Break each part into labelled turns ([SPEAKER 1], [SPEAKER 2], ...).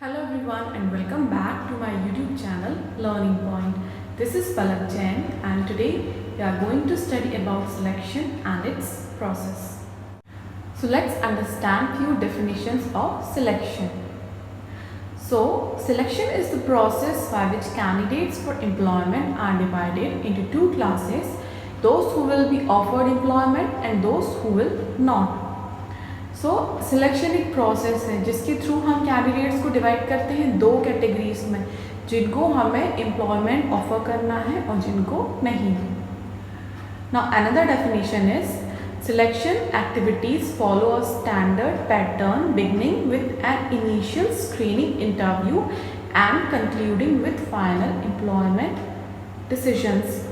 [SPEAKER 1] Hello everyone and welcome back to my YouTube channel Learning Point. This is Palak Jain and today we are going to study about selection and its process. So let's understand few definitions of selection. So selection is the process by which candidates for employment are divided into two classes, those who will be offered employment and those who will not. So selection एक process है जिसके through हम candidates को divide करते हैं दो categories में, जिनको हमें एम्प्लॉयमेंट ऑफर करना है और जिनको नहीं। Now another definition is selection activities follow a standard pattern beginning with an initial screening interview and concluding with final employment decisions.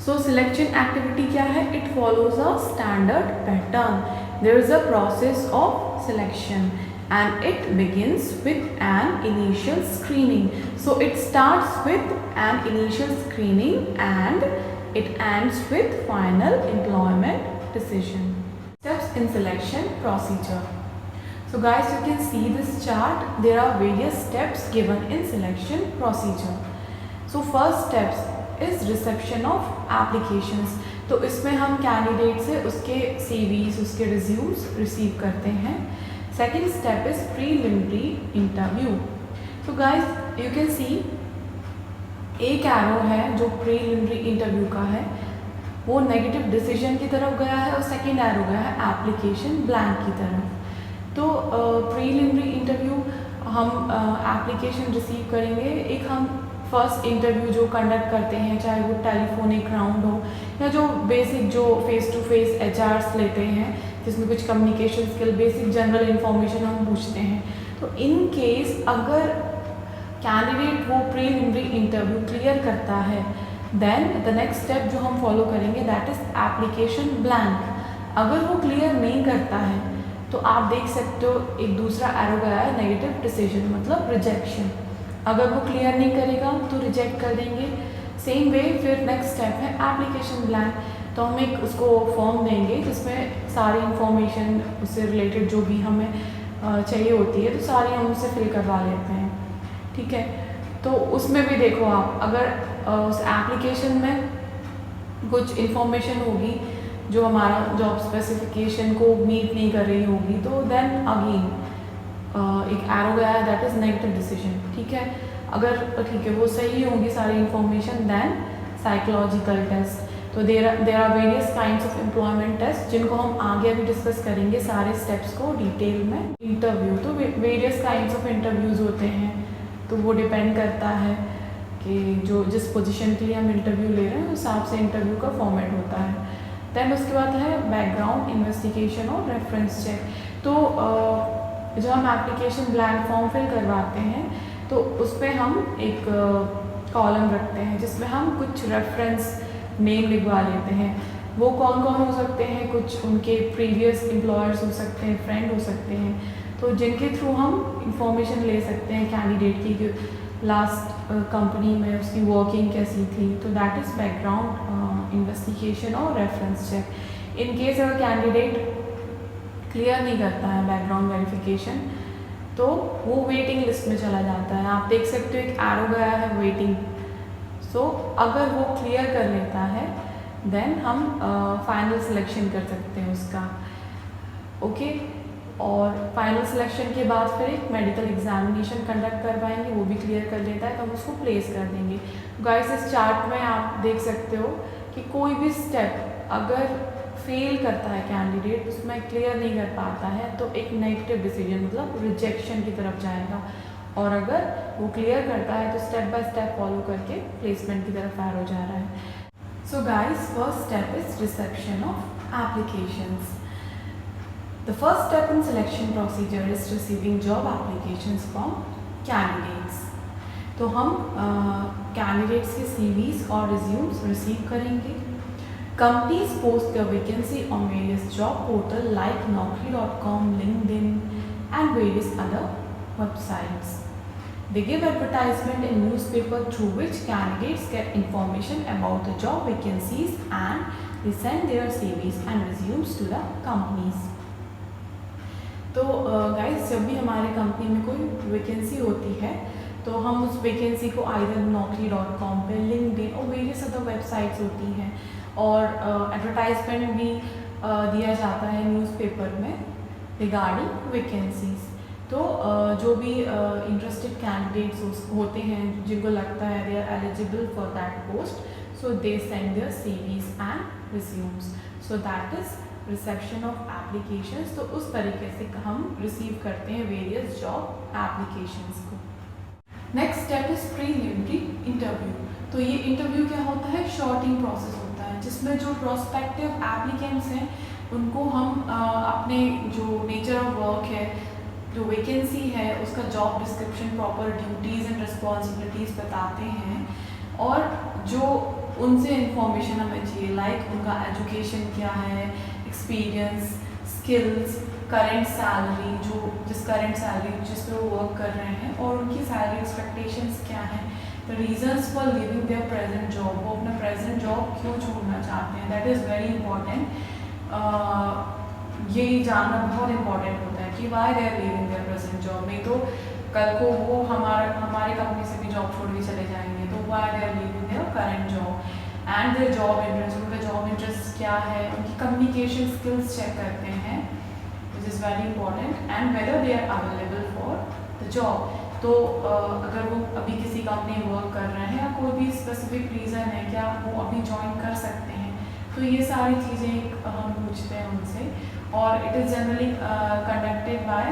[SPEAKER 1] So selection activity क्या है? It follows a standard pattern. There is a process of selection and it begins with an initial screening. So it starts with an initial screening and it ends with final employment decision. Steps in selection procedure. So guys, you can see this chart. There are various steps given in selection procedure. So first steps is reception of applications. तो इसमें हम candidate से उसके CVs, उसके resumes receive करते हैं। Second step is preliminary interview. तो guys you can see एक एरो है जो प्रीलिमिनरी इंटरव्यू का है, वो नेगेटिव डिसीजन की तरफ गया है और सेकंड एरो गया है एप्लीकेशन ब्लैंक की तरफ। तो प्रीलिमिनरी इंटरव्यू हम एप्लीकेशन रिसीव करेंगे। एक हम फर्स्ट इंटरव्यू जो कंडक्ट करते हैं, चाहे वो टेलीफोनिक राउंड हो या जो बेसिक जो फेस टू फेस एचआरस लेते हैं जिसमें कुछ communication skill, basic general information हम पूछते हैं। तो इन केस अगर कैंडिडेट वो प्रीलिमिनरी इंटरव्यू क्लियर करता है, देन द नेक्स्ट स्टेप जो हम फॉलो करेंगे दैट इज एप्लीकेशन ब्लैंक। अगर वो क्लियर नहीं करता है तो आप देख सकते हो एक दूसरा एरो गया है नेगेटिव डिसीजन, मतलब रिजेक्शन। अगर वो क्लियर नहीं करेगा तो रिजेक्ट कर देंगे। सेम वे फिर नेक्स्ट स्टेप है एप्लीकेशन ब्लैंक। तो हम एक उसको फॉर्म देंगे जिसमें सारी इंफॉर्मेशन उससे रिलेटेड जो भी हमें चाहिए होती है तो सारी हम उससे फिल करवा लेते हैं, ठीक है। तो उसमें भी देखो आप, अगर उस एप्लीकेशन में कुछ इंफॉर्मेशन होगी जो हमारा जॉब स्पेसिफिकेशन को मीट नहीं कर रही होगी तो देन अगेन एक एरो गया है दैट इज नेगेटिव डिसीजन, ठीक है। अगर ठीक है वो सही होंगी सारी इंफॉर्मेशन, देन साइकोलॉजिकल टेस्ट। तो there are various kinds of employment test जिनको हम आगे अभी डिस्कस करेंगे सारे स्टेप्स को डिटेल में। इंटरव्यू तो वेरियस काइंड्स ऑफ इंटरव्यूज़ होते हैं, तो वो डिपेंड करता है कि जो जिस पोजीशन के लिए हम इंटरव्यू ले रहे हैं उस हिसाब से इंटरव्यू का फॉर्मेट होता है। देन उसके बाद है बैकग्राउंड इन्वेस्टिगेशन और रेफरेंस चेक। तो जब हम एप्लीकेशन ब्लैंक फॉर्म फिल करवाते हैं तो उस पर हम एक कॉलम रखते हैं जिसमें हम कुछ रेफरेंस नेम लिखवा लेते हैं। वो कौन कौन हो सकते हैं? कुछ उनके प्रीवियस एम्प्लॉयर्स हो सकते हैं, फ्रेंड हो सकते हैं, तो जिनके थ्रू हम इंफॉर्मेशन ले सकते हैं कैंडिडेट की कि लास्ट कंपनी में उसकी वर्किंग कैसी थी। तो दैट इज़ बैकग्राउंड इन्वेस्टिगेशन और रेफरेंस चेक। इन केस अगर कैंडिडेट क्लियर नहीं करता है बैकग्राउंड वेरिफिकेशन तो वो वेटिंग लिस्ट में चला जाता है। आप देख सकते हो एक एरो गया है वेटिंग। सो अगर वो क्लियर कर लेता है देन हम फाइनल सिलेक्शन कर सकते हैं उसका, ओके। और फाइनल सिलेक्शन के बाद फिर एक मेडिकल एग्जामिनेशन कंडक्ट करवाएंगे, वो भी क्लियर कर लेता है तो हम उसको प्लेस कर देंगे। गाइस इस चार्ट में आप देख सकते हो कि कोई भी स्टेप अगर फेल करता है कैंडिडेट, उसमें क्लियर नहीं कर पाता है तो एक नेगेटिव डिसीजन मतलब रिजेक्शन की तरफ जाएगा, और अगर वो क्लियर करता है तो स्टेप बाय स्टेप फॉलो करके प्लेसमेंट की तरफ एरो जा रहा है। So guys first step is reception of applications. The first step in selection procedure is receiving job applications from candidates. तो हम कैंडिडेट्स के सीवीज और रिज्यूम्स रिसीव करेंगे। Companies post their vacancy on various job portals like Naukri.com, LinkedIn and various other websites. They give advertisement in newspaper through which candidates get information about the job vacancies and they send their CVs and resumes to the companies. तो guys जब भी हमारे company में कोई vacancy होती है तो हम उस वैकेंसी को आइदर naukri.com पे, लिंक्डइन और वेरियस अदर वेबसाइट्स होती हैं, और एडवर्टाइजमेंट भी दिया जाता है न्यूज़पेपर में रिगार्डिंग वैकेंसीज। तो जो भी इंटरेस्टेड कैंडिडेट्स होते हैं जिनको लगता है they are eligible for that post, so they send their CVs and resumes, so that is reception of applications. तो उस तरीके से हम रिसीव करते हैं वेरियस जॉब एप्लीकेशंस को। Next step is preliminary interview. तो ये इंटरव्यू क्या होता है, शॉर्टिंग प्रोसेस होता है जिसमें जो प्रोस्पेक्टिव एप्लीकेंट्स हैं उनको हम अपने जो नेचर ऑफ वर्क है, जो वैकेंसी है, उसका job description, proper duties and responsibilities बताते हैं, और जो उनसे इंफॉर्मेशन हमें चाहिए लाइक उनका एजुकेशन क्या है, एक्सपीरियंस, स्किल्स, करंट सैलरी, जिस करंट सैलरी जिस पे वो वर्क कर रहे हैं, और उनकी सैलरी एक्सपेक्टेशंस क्या हैं, the reasons for living their present job, वो अपना प्रेजेंट जॉब क्यों छोड़ना चाहते हैं, दैट इज़ वेरी इंपॉर्टेंट। ये जानना बहुत इंपॉर्टेंट होता है कि why they are leaving their present job. नहीं तो कल को वो हमारे कंपनी से भी जॉब छोड़ के चले जाएंगे, तो why they are leaving their current job and their job interest, उनका जॉब इंटरेस्ट क्या है, उनकी कम्युनिकेशन स्किल्स चेक करते हैं, which is very important, and whether they are available for the job. तो अगर वो अभी किसी कंपनी में वर्क कर रहे हैं या कोई भी स्पेसिफिक रीज़न है क्या वो अभी ज्वाइन कर सकते हैं, तो ये सारी चीज़ें हम पूछते हैं उनसे। और it is generally conducted by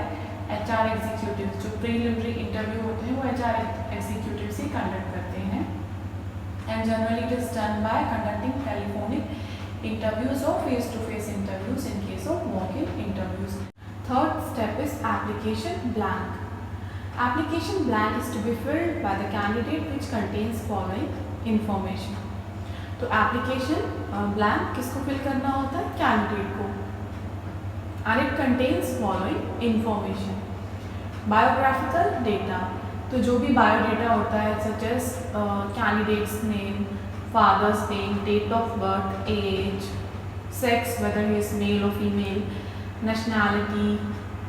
[SPEAKER 1] HR executive. जो प्रीलिमिनरी इंटरव्यू होते हैं वो HR एग्जीक्यूटिव से कंडक्ट करते हैं, and generally it is done by conducting telephonic interviews और face to face interviews in case of walk in interviews. Third step is application blank. Application blank is to be filled by the candidate which contains following information. तो application blank किसको fill करना होता है, candidate को, and it contains following information. Biographical data, तो जो भी biodata होता है such as candidate's name, father's name, date of birth, age, sex whether he is male और फीमेल, नेशनैलिटी,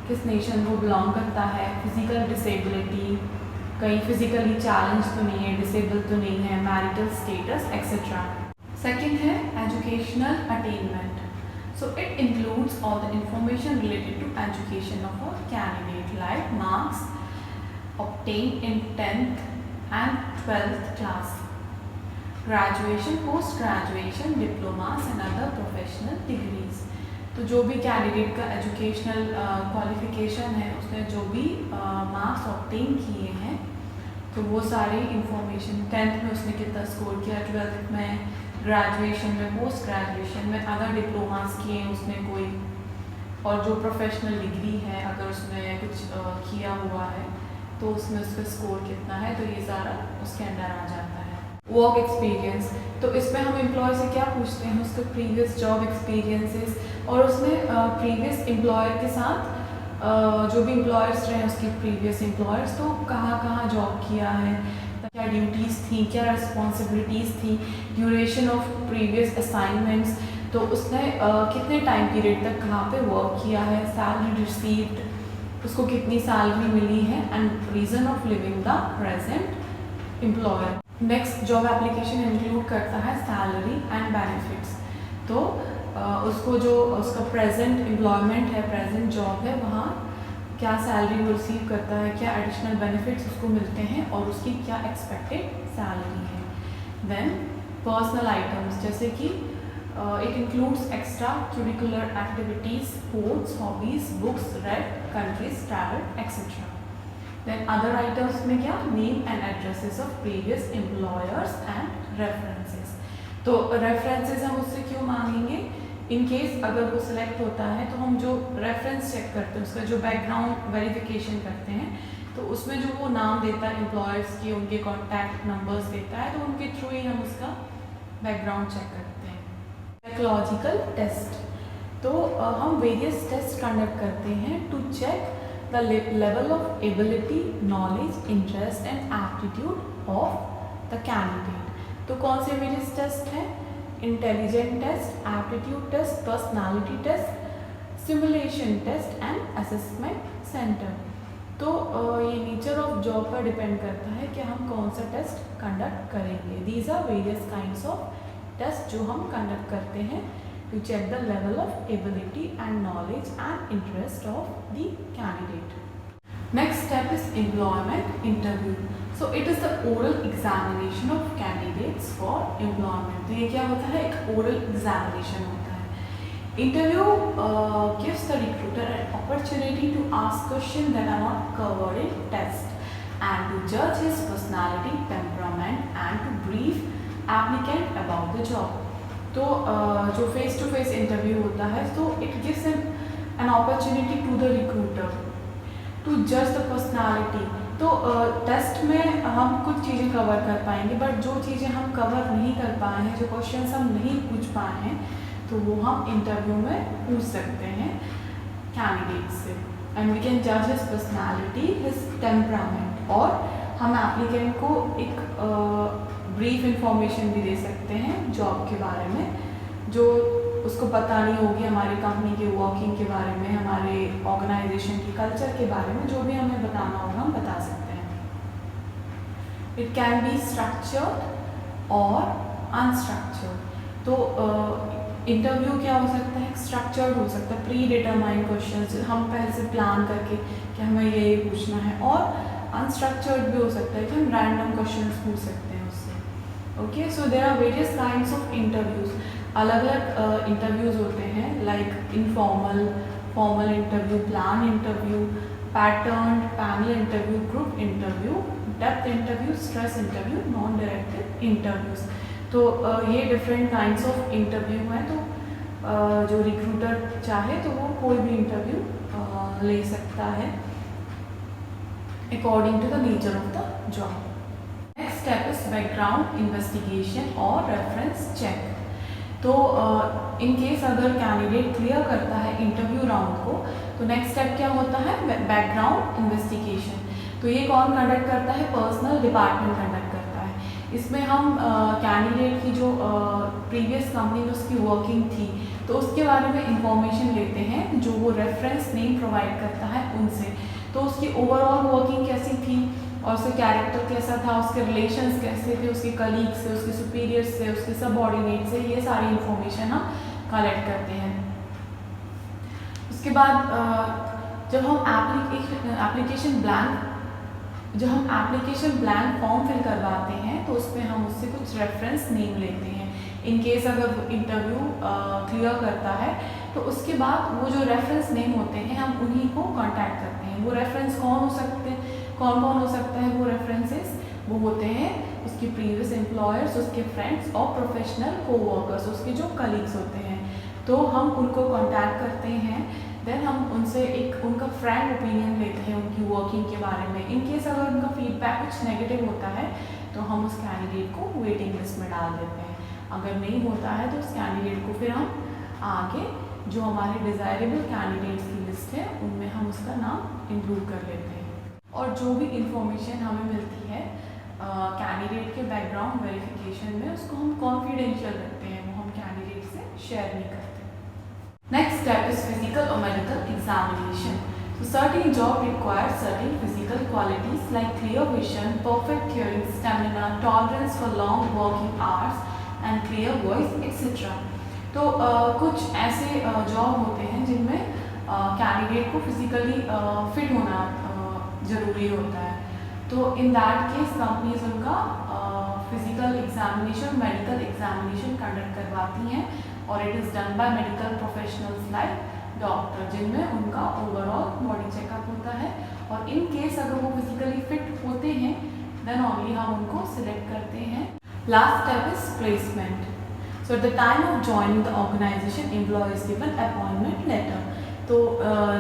[SPEAKER 1] किस नेशन को बिलोंग करता है, फिजिकल डिसेबिलिटी, कहीं फिजिकली चैलेंज तो नहीं है, डिसेबल तो नहीं है, मैरिटल स्टेटस एक्सेट्रा। सेकंड है educational attainment. So it includes all the information related to education of a candidate like marks obtained in 10th and 12th class, graduation, post graduation, diplomas and other professional degrees। तो जो भी candidate का educational qualification है, उसने जो भी marks obtain किए हैं, तो वो सारी इंफॉर्मेशन, 10th में उसने कितना स्कोर किया, 12th में, ग्रेजुएशन में, पोस्ट ग्रेजुएशन में, अगर डिप्लोमास किए उसने कोई, और जो प्रोफेशनल डिग्री है अगर उसने कुछ किया हुआ है तो उसमें उसका स्कोर कितना है, तो ये सारा उसके अंदर आ जाता है। वर्क एक्सपीरियंस, तो इसमें हम एम्प्लॉय से क्या पूछते हैं, उसके प्रीवियस जॉब एक्सपीरियंसेस, और उसने प्रीवियस एम्प्लॉयर के साथ जो भी एम्प्लॉयर्स रहे उसके प्रीवियस एम्प्लॉयर्स, तो कहाँ कहाँ जॉब किया है, क्या ड्यूटीज़ थी, क्या रिस्पॉन्सिबिलिटीज़ थी, ड्यूरेशन ऑफ प्रीवियस असाइनमेंट्स, तो उसने कितने टाइम पीरियड तक कहाँ पे वर्क किया है, सैलरी रिसीव्ड, उसको कितनी सैलरी मिली है, and reason of living the present employer. Next job application include करता है सैलरी एंड बेनिफिट्स। तो उसको जो उसका प्रेजेंट एम्प्लॉयमेंट है, प्रेजेंट जॉब है, वहाँ क्या सैलरी वो रिसीव करता है, क्या एडिशनल बेनिफिट्स उसको मिलते हैं, और उसकी क्या एक्सपेक्टेड सैलरी है। देन पर्सनल आइटम्स, जैसे कि it includes extra curricular activities, sports, hobbies, books read, countries travel etcetera. Then other items में क्या, name and addresses of previous employers and references. तो रेफरेंसेस हम उससे क्यों मांगेंगे, इन केस अगर वो सिलेक्ट होता है तो हम जो रेफरेंस चेक करते हैं, उसका जो बैकग्राउंड वेरिफिकेशन करते हैं, तो उसमें जो वो नाम देता है एम्प्लॉयर्स की, उनके कॉन्टैक्ट नंबर्स देता है, तो उनके थ्रू ही हम उसका बैकग्राउंड चेक करते हैं। साइकोलॉजिकल टेस्ट, तो हम वेरियस टेस्ट कंडक्ट करते हैं to check the level of ability, knowledge, interest and aptitude of the candidate. तो कौन से वेरियस टेस्ट हैं, intelligent test, aptitude test, personality test, simulation test and assessment centre. तो ये नेचर ऑफ जॉब पर depend करता है कि हम कौन सा टेस्ट कंडक्ट करेंगे। These are various kinds of test जो हम कंडक्ट करते हैं to check the level of ability and knowledge and interest of the candidate. Next step is employment interview. So it is the oral examination of candidates for employment. तो ये क्या होता है, एक ओरल एग्जामिनेशन होता है। Interview gives the recruiter an opportunity to ask questions that are not covered in test and to judge his personality, temperament and to brief applicant about the job. तो जो फेस टू फेस इंटरव्यू होता है, तो it gives an opportunity to the recruiter to judge the personality. तो test में हम कुछ चीज़ें कवर कर पाएंगे, बट जो चीज़ें हम कवर नहीं कर पाए हैं, जो क्वेश्चंस हम नहीं पूछ पाए हैं, तो वो हम इंटरव्यू में पूछ सकते हैं कैंडिडेट से। एंड वी कैन जज हिज पर्सनैलिटी, हिज टेम्परामेंट, और हम एप्लीकेंट को एक ब्रीफ इंफॉर्मेशन भी दे सकते हैं जॉब के बारे में, जो उसको पता नहीं होगी, हमारी कंपनी के वर्किंग के बारे में, हमारे ऑर्गेनाइजेशन की कल्चर के बारे में, जो भी हमें बताना होगा हम बता सकते हैं। इट कैन बी स्ट्रक्चर्ड और अनस्ट्रक्चर्ड। तो इंटरव्यू क्या हो सकता है, स्ट्रक्चर्ड हो सकता है, प्री डिटरमाइंड क्वेश्चंस हम पहले से प्लान करके कि हमें ये पूछना है, और अनस्ट्रक्चर्ड भी हो सकता है कि हम रैंडम क्वेश्चंस पूछ सकते हैं उससे। Okay, so there are various kinds of interviews. अलग अलग इंटरव्यूज होते हैं, like informal, formal interview, plan interview, pattern, panel interview, group interview, depth interview, stress interview, non directed interviews. तो ये डिफरेंट काइंड्स ऑफ इंटरव्यू हैं। तो जो recruiter चाहे तो वो कोई भी इंटरव्यू ले सकता है according to the nature of the job. Next step is background investigation और रेफरेंस चेक। तो इन केस अगर कैंडिडेट क्लियर करता है इंटरव्यू राउंड को, तो नेक्स्ट स्टेप क्या होता है, बैकग्राउंड इन्वेस्टिगेशन। तो ये कौन कंडक्ट करता है, पर्सनल डिपार्टमेंट कंडक्ट करता है। इसमें हम कैंडिडेट की जो प्रीवियस कंपनी में उसकी वर्किंग थी, तो उसके बारे में इंफॉर्मेशन लेते हैं जो वो रेफरेंस नेम प्रोवाइड करता है उनसे। तो उसकी ओवरऑल वर्किंग कैसी थी और उसका कैरेक्टर कैसा था, उसके रिलेशंस कैसे थे उसके कलीग से, उसके सुपीरियर्स से, उसके सबऑर्डिनेट से, ये सारी इंफॉर्मेशन हम कलेक्ट करते हैं। उसके बाद जब हम एप्लीकेशन ब्लैंक फॉर्म फिल करवाते हैं, तो उसमें हम उससे कुछ रेफरेंस नेम लेते हैं। इन केस अगर वो इंटरव्यू क्लियर करता है, तो उसके बाद वो जो रेफरेंस नेम होते हैं हम उन्हीं को कांटेक्ट करते हैं। वो रेफरेंस कौन हो सकते हैं, कौन कौन हो सकता है वो रेफरेंसेस, वो होते हैं उसके प्रीवियस एम्प्लॉयर्स, उसके फ्रेंड्स और प्रोफेशनल कोवर्कर्स, उसके जो कलीग्स होते हैं। तो हम उनको कांटेक्ट करते हैं, देन हम उनसे एक उनका फ्रैंक ओपिनियन लेते हैं उनकी वर्किंग के बारे में। इन केस अगर उनका फीडबैक कुछ नेगेटिव होता है, तो हम उस कैंडिडेट को वेटिंग लिस्ट में डाल देते हैं। अगर नहीं होता है, तो उस कैंडिडेट को फिर हम आगे जो हमारे डिज़ायरेबल कैंडिडेट्स की लिस्ट है उनमें हम उसका नाम इंक्लूड कर लेते हैं। और जो भी इंफॉर्मेशन हमें मिलती है कैंडिडेट के बैकग्राउंड वेरिफिकेशन में, उसको हम कॉन्फिडेंशियल रखते हैं, वो हम कैंडिडेट से शेयर नहीं करते। नेक्स्ट स्टेप इज फिजिकल और medical examination. So certain job requires certain physical qualities like clear vision, perfect hearing, stamina, tolerance for long working hours and clear voice, etc. तो कुछ ऐसे जॉब होते हैं जिनमें कैंडिडेट को फिजिकली फिट होना ज़रूरी होता है। तो इन दैट केस कंपनीज उनका physical examination, medical examination conduct करवाती हैं, और it is done bye medical professionals like doctor, जिनमें उनका ओवरऑल बॉडी चेकअप होता है। और इन केस अगर वो फिजिकली फिट होते हैं, देन ओनली हम उनको सिलेक्ट करते हैं। Last step is placement. So at the time of joining the organization, employee is given appointment letter. तो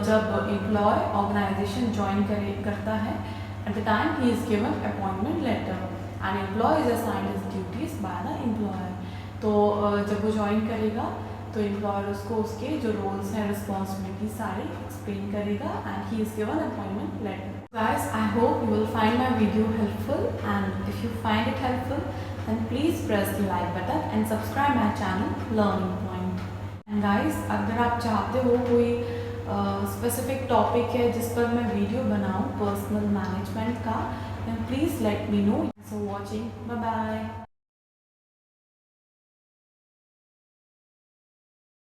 [SPEAKER 1] जब employee organization join करता है, at the time he is given appointment letter and employee is assigned his duties by the employer. तो जब वो join करेगा, तो employer उसको उसके जो roles हैं, responsibilities सारे explain करेगा and he is given appointment letter. Guys, I hope you will find my video helpful, and if you find it helpful, then please press the like button and subscribe my channel Learning Point. And guys, अगर आप चाहते हो कोई specific topic है जिस पर मैं video बनाऊँ पर्सनल मैनेजमेंट का, then please let me know. So watching, bye bye.